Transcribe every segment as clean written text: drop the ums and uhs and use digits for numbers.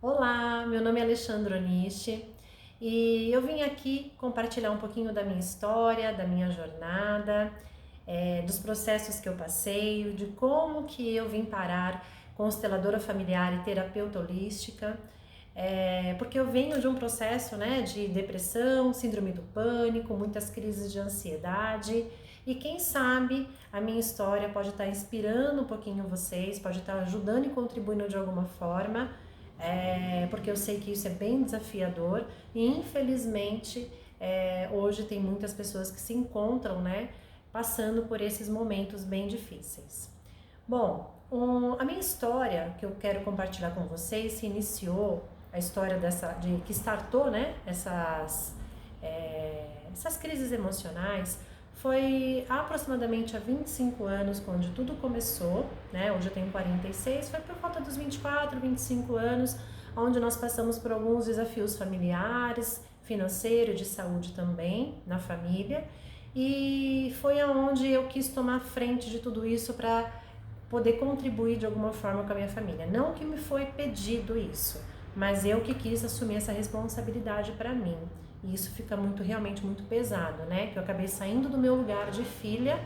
Olá, meu nome é Alexandra Onishi e eu vim aqui compartilhar um pouquinho da minha história, da minha jornada, dos processos que eu passei, de como que eu vim parar consteladora familiar e terapeuta holística, porque eu venho de um processo, né, de depressão, síndrome do pânico, muitas crises de ansiedade e quem sabe a minha história pode estar inspirando um pouquinho vocês, pode estar ajudando e contribuindo de alguma forma, porque eu sei que isso é bem desafiador e infelizmente hoje tem muitas pessoas que se encontram, né, passando por esses momentos bem difíceis. Bom, a minha história que eu quero compartilhar com vocês se iniciou a história que startou, né, essas crises emocionais foi aproximadamente há 25 anos, quando tudo começou, né? Hoje eu tenho 46, foi por volta dos 24, 25 anos, onde nós passamos por alguns desafios familiares, financeiro, de saúde também, na família, e foi aonde eu quis tomar frente de tudo isso para poder contribuir de alguma forma com a minha família. Não que me foi pedido isso, mas eu que quis assumir essa responsabilidade para mim. E isso fica realmente muito pesado, né? Que eu acabei saindo do meu lugar de filha,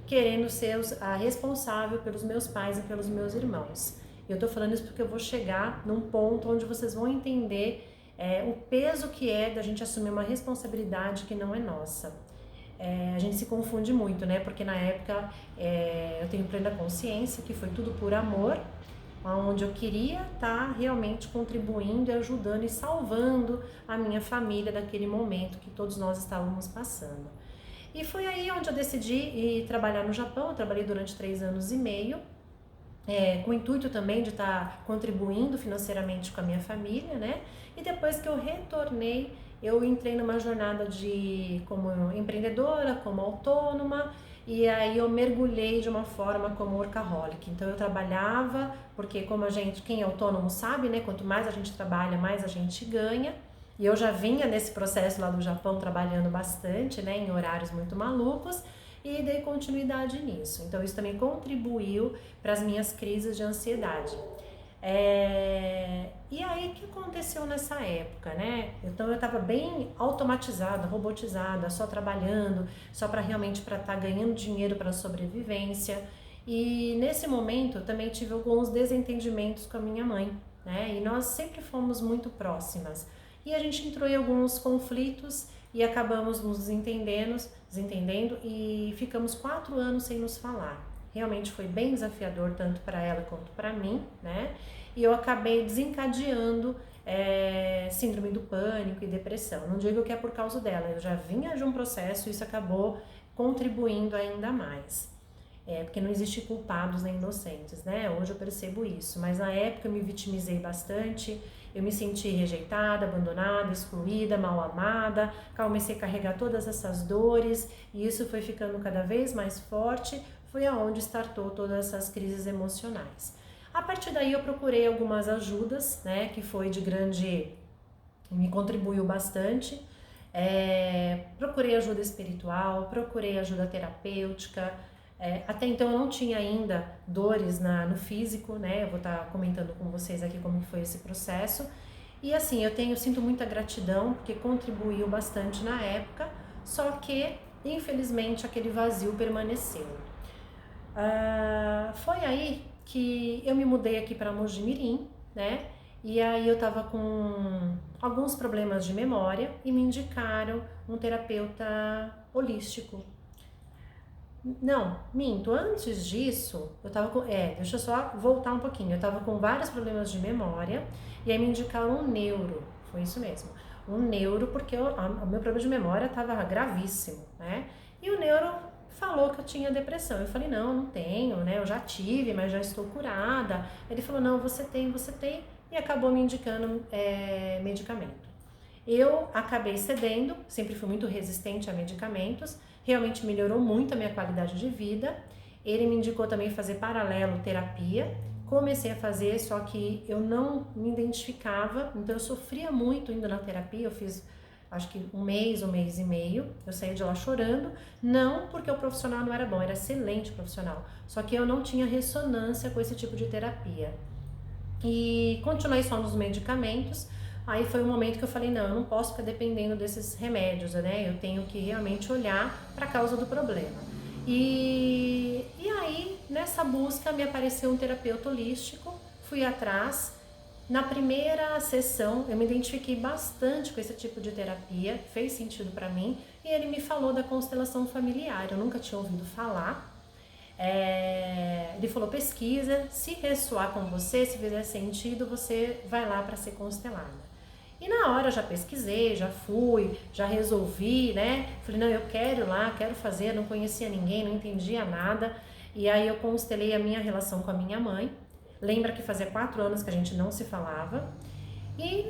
querendo ser a responsável pelos meus pais e pelos meus irmãos. Eu tô falando isso porque eu vou chegar num ponto onde vocês vão entender o peso que é da gente assumir uma responsabilidade que não é nossa. A gente se confunde muito, né? Porque na época eu tenho plena consciência que foi tudo por amor, onde eu queria estar realmente contribuindo e ajudando e salvando a minha família daquele momento que todos nós estávamos passando. E foi aí onde eu decidi ir trabalhar no Japão. Eu trabalhei durante 3 anos e meio, com o intuito também de estar contribuindo financeiramente com a minha família, né? E depois que eu retornei, eu entrei numa jornada como empreendedora, como autônoma, e aí eu mergulhei de uma forma como workaholic. Então eu trabalhava, porque quem é autônomo sabe, né? Quanto mais a gente trabalha, mais a gente ganha. E eu já vinha nesse processo lá do Japão trabalhando bastante, né? Em horários muito malucos, e dei continuidade nisso. Então isso também contribuiu para as minhas crises de ansiedade. E aí o que aconteceu nessa época, né? Então eu estava bem automatizada, robotizada, só trabalhando, só para realmente para estar ganhando dinheiro para sobrevivência. E nesse momento eu também tive alguns desentendimentos com a minha mãe, né? E nós sempre fomos muito próximas. E a gente entrou em alguns conflitos e acabamos nos desentendendo e ficamos 4 anos sem nos falar. Realmente foi bem desafiador tanto para ela quanto para mim, né? E eu acabei desencadeando síndrome do pânico e depressão. Não digo que é por causa dela, eu já vinha de um processo e isso acabou contribuindo ainda mais. Porque não existe culpados nem inocentes, né? Hoje eu percebo isso, mas na época eu me vitimizei bastante, eu me senti rejeitada, abandonada, excluída, mal amada, comecei a carregar todas essas dores e isso foi ficando cada vez mais forte, foi aonde startou todas essas crises emocionais. A partir daí eu procurei algumas ajudas, né, que foi me contribuiu bastante. Procurei ajuda espiritual, procurei ajuda terapêutica. Até então eu não tinha ainda dores no físico, né? Eu vou estar comentando com vocês aqui como foi esse processo. E assim, eu sinto muita gratidão porque contribuiu bastante na época, só que infelizmente aquele vazio permaneceu. Foi aí que eu me mudei aqui para Mogi Mirim, né? E aí eu tava com alguns problemas de memória e me indicaram um terapeuta holístico. Não, minto, antes disso, eu tava com. Deixa eu só voltar um pouquinho. Eu tava com vários problemas de memória e aí me indicaram um neuro. Foi isso mesmo. Um neuro, porque o meu problema de memória tava gravíssimo, né? E o neuro falou que eu tinha depressão. Eu falei, não, não tenho, né? Eu já tive, mas já estou curada. Ele falou, não, você tem, e acabou me indicando medicamento. Eu acabei cedendo, sempre fui muito resistente a medicamentos, realmente melhorou muito a minha qualidade de vida. Ele me indicou também fazer paralelo terapia, comecei a fazer, só que eu não me identificava, então eu sofria muito indo na terapia, eu fiz acho que um mês e meio, eu saí de lá chorando, não porque o profissional não era bom, era excelente profissional, só que eu não tinha ressonância com esse tipo de terapia. e continuei só nos medicamentos. Aí foi um momento que eu falei, não, eu não posso ficar dependendo desses remédios, né? Eu tenho que realmente olhar para a causa do problema. E aí, nessa busca, me apareceu um terapeuta holístico, fui atrás. Na primeira sessão, eu me identifiquei bastante com esse tipo de terapia, fez sentido para mim, e ele me falou da constelação familiar, eu nunca tinha ouvido falar. Ele falou, pesquisa, se ressoar com você, se fizer sentido, você vai lá para ser constelada. E na hora eu já pesquisei, já fui, já resolvi, né? Falei, não, eu quero ir lá, quero fazer, não conhecia ninguém, não entendia nada. E aí eu constelei a minha relação com a minha mãe. Lembra que fazia 4 anos que a gente não se falava. E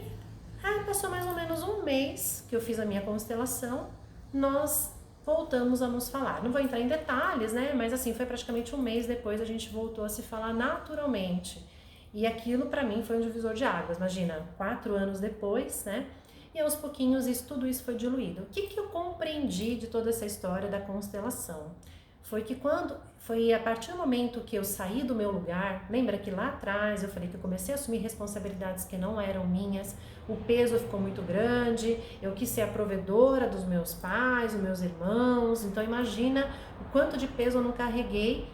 aí passou mais ou menos um mês que eu fiz a minha constelação, nós voltamos a nos falar. Não vou entrar em detalhes, né? Mas assim, foi praticamente um mês depois a gente voltou a se falar naturalmente. E aquilo para mim foi um divisor de águas. Imagina, 4 anos depois, né? E aos pouquinhos tudo isso foi diluído. O que eu compreendi de toda essa história da constelação? Foi a partir do momento que eu saí do meu lugar, lembra que lá atrás eu falei que eu comecei a assumir responsabilidades que não eram minhas, o peso ficou muito grande, eu quis ser a provedora dos meus pais, dos meus irmãos, então imagina o quanto de peso eu não carreguei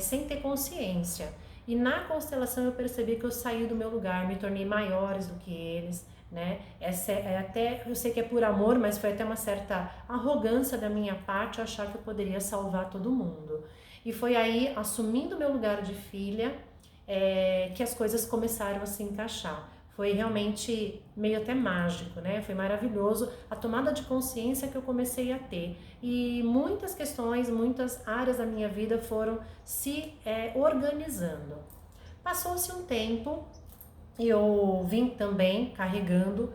sem ter consciência. E na constelação eu percebi que eu saí do meu lugar, me tornei maiores do que eles, né? Até, eu sei que é por amor, mas foi até uma certa arrogância da minha parte achar que eu poderia salvar todo mundo. E foi aí, assumindo meu lugar de filha, que as coisas começaram a se encaixar. Foi realmente meio até mágico, né? Foi maravilhoso a tomada de consciência que eu comecei a ter. E muitas questões, muitas áreas da minha vida foram se organizando. Passou-se um tempo, e eu vim também carregando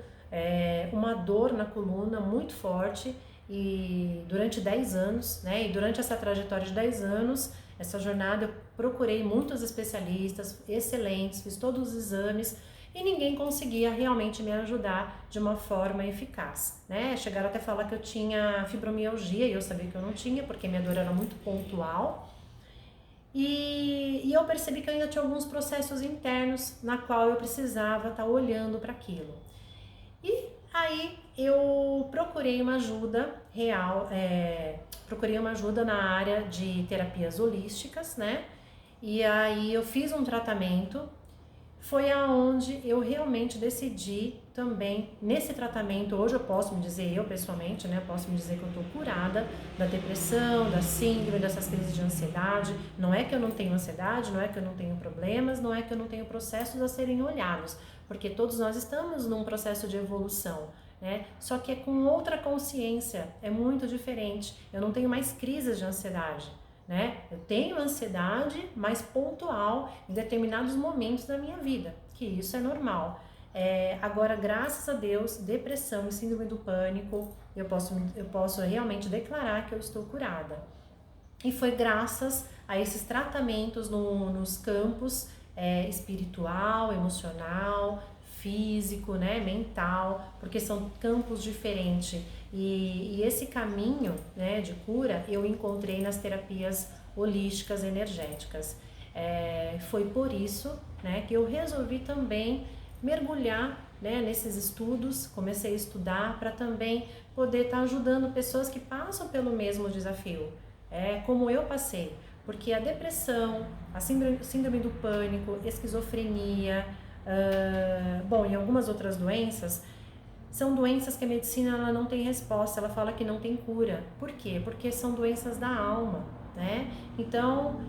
uma dor na coluna muito forte e durante 10 anos, né? E durante essa trajetória de 10 anos, essa jornada, eu procurei muitos especialistas excelentes, fiz todos os exames e ninguém conseguia realmente me ajudar de uma forma eficaz, né? Chegaram até a falar que eu tinha fibromialgia e eu sabia que eu não tinha, porque minha dor era muito pontual. E eu percebi que eu ainda tinha alguns processos internos na qual eu precisava estar olhando para aquilo. E aí eu procurei uma ajuda real, procurei uma ajuda na área de terapias holísticas, né? E aí eu fiz um tratamento. Foi aonde eu realmente decidi também, nesse tratamento, hoje eu posso me dizer, eu pessoalmente, né, posso me dizer que eu tô curada da depressão, da síndrome, dessas crises de ansiedade. Não é que eu não tenho ansiedade, não é que eu não tenho problemas, não é que eu não tenho processos a serem olhados, porque todos nós estamos num processo de evolução, né? Só que é com outra consciência, é muito diferente. Eu não tenho mais crises de ansiedade, né? Eu tenho ansiedade, mas pontual em determinados momentos da minha vida, que isso é normal. Agora, graças a Deus, depressão e síndrome do pânico, eu posso realmente declarar que eu estou curada. E foi graças a esses tratamentos nos campos espiritual, emocional, físico, né, mental, porque são campos diferentes. E esse caminho, né, de cura eu encontrei nas terapias holísticas energéticas. Foi por isso, né, que eu resolvi também mergulhar, né, nesses estudos, comecei a estudar para também poder estar ajudando pessoas que passam pelo mesmo desafio, como eu passei, porque a depressão, a síndrome do pânico, esquizofrenia, e algumas outras doenças, são doenças que a medicina ela não tem resposta, ela fala que não tem cura. Por quê? Porque são doenças da alma, né? Então,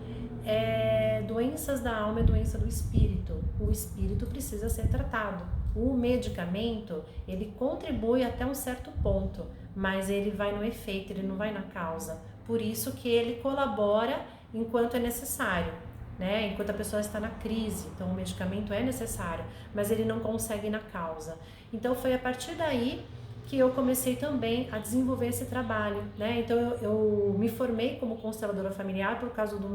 doenças da alma é doença do espírito. O espírito precisa ser tratado. O medicamento, ele contribui até um certo ponto, mas ele vai no efeito, ele não vai na causa. Por isso que ele colabora enquanto é necessário, né? Enquanto a pessoa está na crise, então o medicamento é necessário, mas ele não consegue ir na causa. Então foi a partir daí que eu comecei também a desenvolver esse trabalho, né? Então eu me formei como consteladora familiar por causa da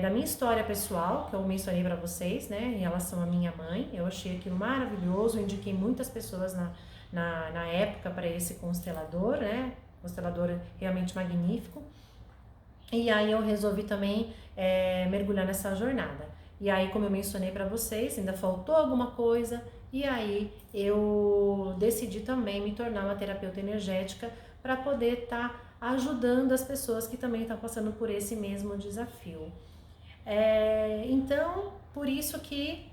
minha história pessoal, que eu mencionei para vocês, né? Em relação à minha mãe, eu achei aquilo maravilhoso, indiquei muitas pessoas na época para esse constelador, né? Constelador realmente magnífico. E aí eu resolvi também mergulhar nessa jornada. E aí, como eu mencionei para vocês, ainda faltou alguma coisa, e aí eu decidi também me tornar uma terapeuta energética para poder estar ajudando as pessoas que também estão passando por esse mesmo desafio. Então, por isso que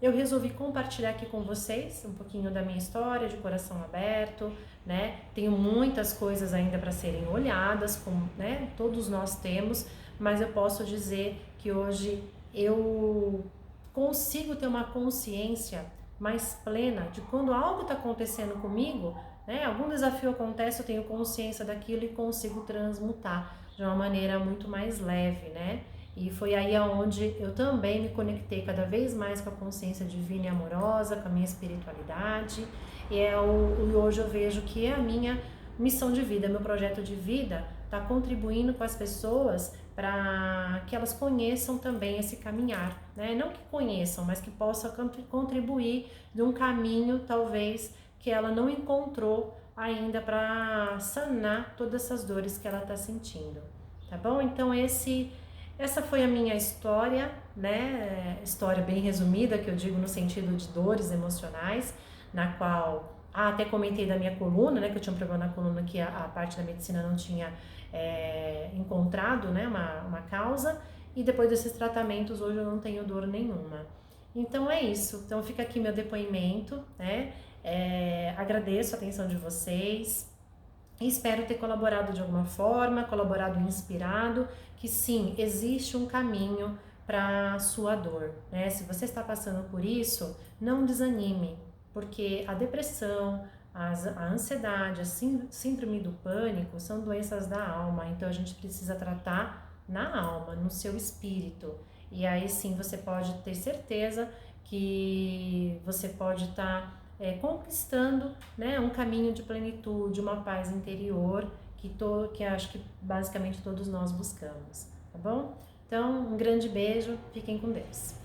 eu resolvi compartilhar aqui com vocês um pouquinho da minha história, de coração aberto, né? Tenho muitas coisas ainda para serem olhadas, como, né, todos nós temos, mas eu posso dizer que hoje eu consigo ter uma consciência mais plena de quando algo está acontecendo comigo, né? Algum desafio acontece, eu tenho consciência daquilo e consigo transmutar de uma maneira muito mais leve, né? E foi aí aonde eu também me conectei cada vez mais com a consciência divina e amorosa, com a minha espiritualidade. E hoje eu vejo que é a minha missão de vida, meu projeto de vida, está contribuindo com as pessoas para que elas conheçam também esse caminhar, né? Não que conheçam, mas que possam contribuir de um caminho, talvez, que ela não encontrou ainda para sanar todas essas dores que ela está sentindo, tá bom? Então essa foi a minha história, né? História bem resumida, que eu digo no sentido de dores emocionais, na qual até comentei da minha coluna, né? Que eu tinha um problema na coluna que a parte da medicina não tinha encontrado, né? Uma causa, e depois desses tratamentos hoje eu não tenho dor nenhuma. Então é isso. Então fica aqui meu depoimento, né? Agradeço a atenção de vocês. Espero ter colaborado de alguma forma, colaborado inspirado, que sim, existe um caminho para a sua dor, né? Se você está passando por isso, não desanime, porque a depressão, a ansiedade, a síndrome do pânico são doenças da alma, então a gente precisa tratar na alma, no seu espírito. E aí sim você pode ter certeza que você pode estar conquistando, né, um caminho de plenitude, uma paz interior que acho que basicamente todos nós buscamos, tá bom? Então, um grande beijo, fiquem com Deus.